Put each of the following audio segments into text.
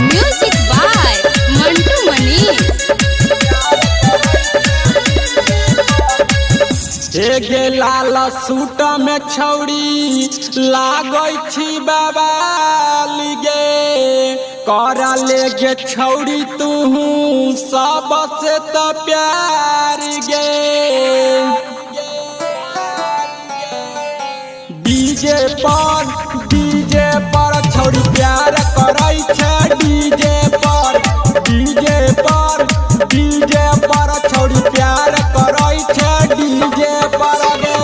Music by Mantu Manish. एगे लाल suit में छौड़ी लागै छी बाबा लिगे करा लेगे छौड़ी तू सबसे तो प्यार गे डीजे पर छौड़ी प्यार करै छै डीजे पर छौड़ी प्यार करै छै डीजे पर गे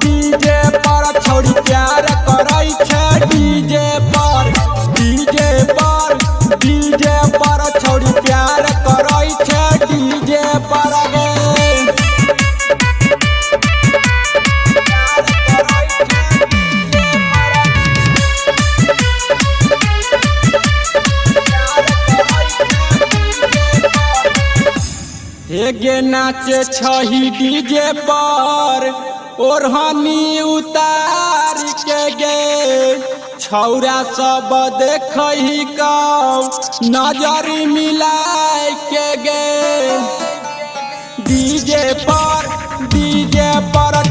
डीजे पर छौड़ी प्यार करै छै डीजे पर छौड़ी प्यार करै छै डीजे पर गे हेगे नाचे छही डीजे पर ओढ़नी उतार के गे छौरा सब देखही कौ नजर मिलाय के गे डीजे पर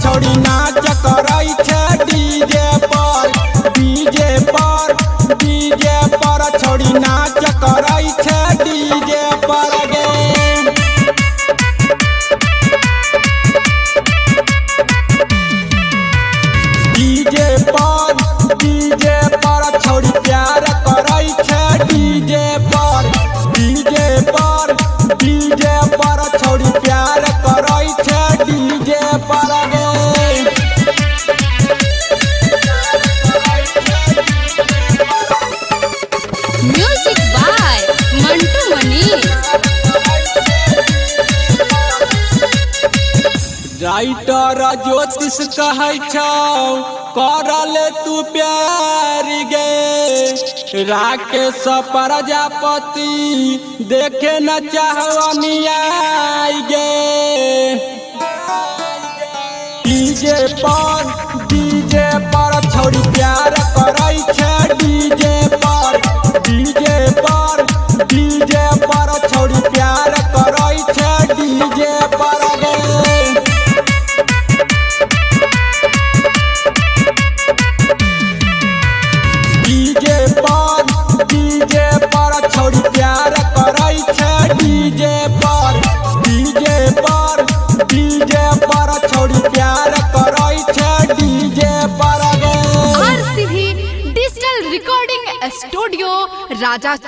छौड़ी नाच करै छै डीजे पर छौड़ी नाच करै छै डीजे पर गे डीजे पर छौड़ी प्यार करै छै डीजे पर छौड़ी प्यार करै छै डीजे पर गे music by Mantu Manish. Writer Jyotish कहै छौ करल तू प्यार गे राकेश प्रजापति देखे न चाहनिया गे डीजे पर छौड़ी प्यार करै छै डीजे पर छौड़ी प्यार करै छै डीजे पर गे डीजे पर छौड़ी प्यार करै छै डीजे पर छौड़ी प्यार करै छै डीजे पर गे आरसीबी डिजिटल रिकॉर्डिंग स्टूडियो राजा